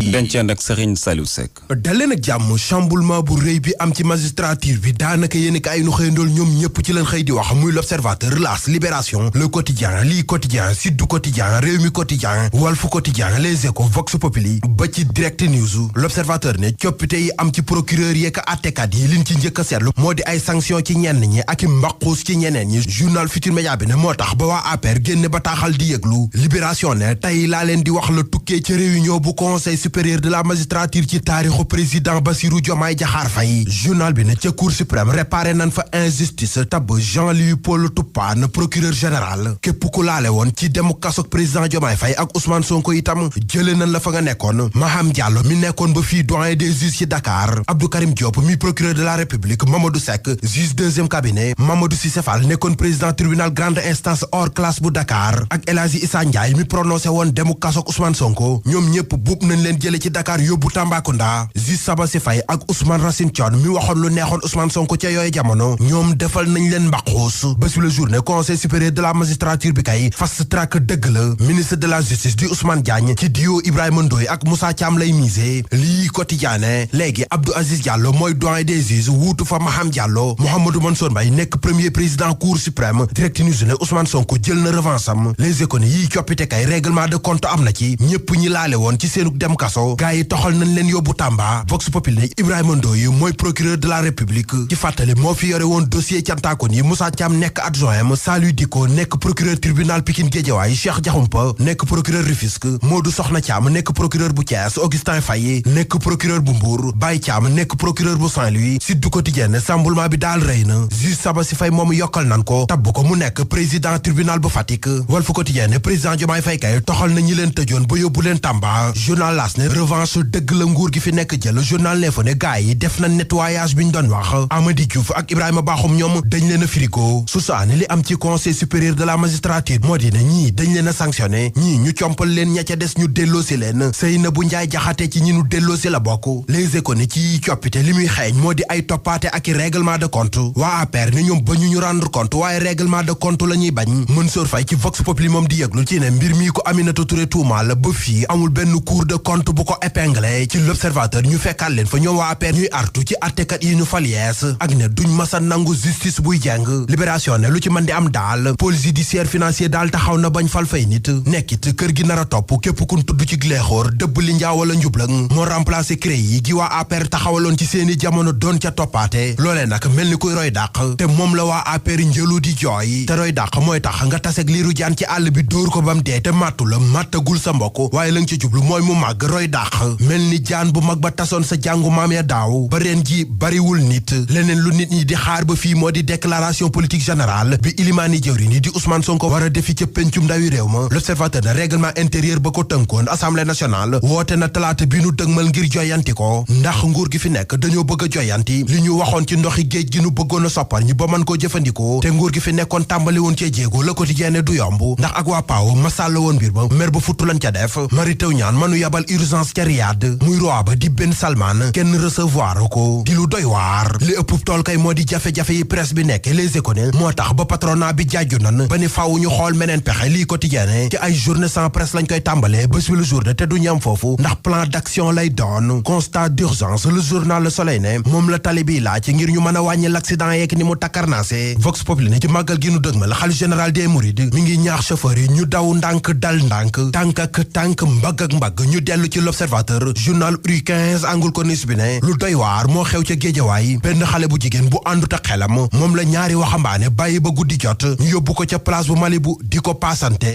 Denceen ak Serigne Saliou Seck. daleen ak jàmm chamboulement bu rëy bi am ci magistrature bi daanaka yéen kaay nu xëyandool ñoom ñëpp ci leen xëy di wax muy l'Observateur, L'As, Libération, Le Quotidien, Lii Quotidien, Sud Quotidien, Rewmi Quotidien, Walf Quotidien, Les Échos, Vox Populi ba ci Direct News. L'Observateur ne coppite yi am ci procureur yeek àttekat yi liñ ci njëkk a seetlu moo di ay sanction ci ñenn ñi ak i mbaquus ci ñeneen ñi. Journal Futurs Médias bi ne moo tax ba waa APR génne bataaxal di yëglu. Libération ne tey laa leen di wax la tukkee ci réunion bu conseil supérieur de la magistrature ci taarixu président Bassirou Diomaye Diakhar Faye. Journal bi ne ca cour suprême réparé nañ fa injustice tabb Jean-Louis Paul Toupane procureur général. képp ku laale woon ci demu kasok président Diomaye Faye ak Ousmane Sonko itam jële nañ la fa nga nekkoon. Maham Diallo mi nekkoon ba fii doyen des juges ci Dakar. Abdou Karim Diop mi procureur de la République. Mamadou Seck juge deuxième cabinet. Mamadou Cissé Fall nekkoon président tribunal grande instance hors classe bu Dakar. ak El Hadji Issa Ndiaye mi prononcé woon demu kasok Ousmane Sonko. ñoom ñëpp buub nañ leen jële ci Dakar yóbbu Tambacounda. juge Sabassi Faye ak Ousmane Racine Thion mi waxoon lu neexoon Ousmane Sonko ca yooyu jamono ñoom defal nañ leen mbaqoos. ba su la journée conseil supérieur de la magistrature bi kay fast track dëgg la. ministre de la justice di Ousmane Diagne ci duo Ibrahima Ndoye ak Moussa Thiam lay misé. Lii quotidien léegi Abdou Aziz Diallo mooy doyen des juges wuutu fa Maham Diallo. Mouhamadou Mansour Mbaye nekk premier président cour suprême. Direct News ne Ousmane Sonko jël na revanche am. Les Échos yii coppite kay règlement de compte am na ci ñëpp ñi laale woon ci seenuk dem kaso gaa yi toxal nañ leen yóbbu Tamba. Vox Populi ne Ibrahima Ndoye mooy procureur de la République. ci fàttali moo fi yore woon dossier cantakon yi. Moussa Thiam nekk adjoint. Saliou Diko nekk procureur tribunal Pikine Guédiawaye. Cheikh Diakhoumpa nekk procureur Rufisque. Modou Sokhna Thiam nekk procureur bu Thiès. Augustin Faye nekk procureur bu Mbour. Baye Thiam nekk procureur bu Saint-Louis. Sud Quotidien ne chamboulement bi daal rëy na. juge Sabassi Faye moom yokkal nan ko tabb ko mu nekk président tribunal bu Fatick. Walf Quotidien ne président Diomaye Faye kay toxal na ñi leen tëjoon ba yóbbu leen Tamba. journal L'As ne revanche dëgg la nguur gi fi nekk jël. journal L'Info ne gars yi def na nettoyage bi ñu doon wax. Amady Diouf ak Ibrahima Bakhoum ñoom dañ leen a frigo. susaane li am ci conseil supérieur de la magistrature moo di ne ñii dañ leen a sanctionné ñii ñu compal leen ña ca des ñu delloosi leen. Seynabou Ndiaye Jaxate ci ñi ñu delloosi la bokk. Les Échos ne ci coppite li muy xeeñ moo di ay toppaate ak i règlement de compte. waa APR ne ñoom ba ñu rendre compte waaye règlement de compte la ñuy bañ. Mansour Faye ci Vox Populi moom di yëglu ci ne mbir mii ko Aminata Touré tuumaal ba fii amul benn cour de compte bu ko épinglé. ci l'Observateur ñu fekkaat leen fa ñoom waa APR ñuy artu ci attekat yi ñu fal yees ak ne duñ masa nangu justice buy jeng. Libération ne lu ci mën di am daal pôle judiciaire financier daal taxaw na bañ fal fay nit nekkit kër gi nar a topp képp kun tudd ci gleexoor dëbb li njaa wala njublang moo remplacé CREI yi gi waa APR taxawaloon ci seeni jamono doon ca toppaate loolee nag mel ni kuy roy dàq te moom la waa APR njëlu di jooy te roy dàq mooy tax nga taseg liiru jaan ci àll bi dóor ko bam dee te màttu la màttagul sa mbokk waaye la nga ci jublu mooy mu màgg roy dàq mel ni jaan bu mag ba tasoon sa jàngu maam ya daaw ba ren ji bariwul nit leneen lu nit ñi di xaar ba fii moo di déclaration politique générale bi ilimaani jëwriñ yi di Ousmane Sonko war a defi ca pencum ndawi réew ma. L'Observateur na règlement intérieur ba ko tënkoon assemblée nationale woote na talaata bi nu dëgmal ngir joyanti ko ndax nguur gi fi nekk dañoo bëgg a joyanti li ñu waxoon ci ndoxi géej gi nu bëggoon a soppar ñi ba mën koo jëfandikoo te nguur gi fi nekkoon tàmbali woon cee jéego Le Quotidien ne du yomb ndax ak waa PAO ma sàll woon mbir ba mer ba futtu lañ ca def Mary Teuw Niane manu yabal urgence ca Riyad muy roi ba di Ben Salman kenn recevoir ko di lu doy waar li ëpp tool kay moo di jafe-jafe yi presse bi nekk Les Échos moo tax ba patronat bi jaaju nan ba ni faaw ñu xool meneen pexe lii Quotidien ci ay journée sans presse lañ koy tàmbalee ba le journée te du ñam foofu ndax plan d'action lay doon constat d'urgence le journal Le Soleil ne moom la tali bi laaj ngir ñu mën a wàññi l'accident yeeg ni mu takkarnaase Vox Populi ne ci màggal gi nu dëgmal xalifa général des Mourides mi ngi ñaax chauffeur yi ñu daw ndànk dal ndànk tànk ak tànk mbagg ak mbagg ñu dellu ci L'Observateur journal Rue 15 angle corniche bi ne lu doy waar moo xew ca Géejawaay benn xale bu jigéen bu àndut ak xelam moom la ñaari waxambaane bàyyi ba guddi jot ñu yóbbu ko ca place bu Malibu di ko paasante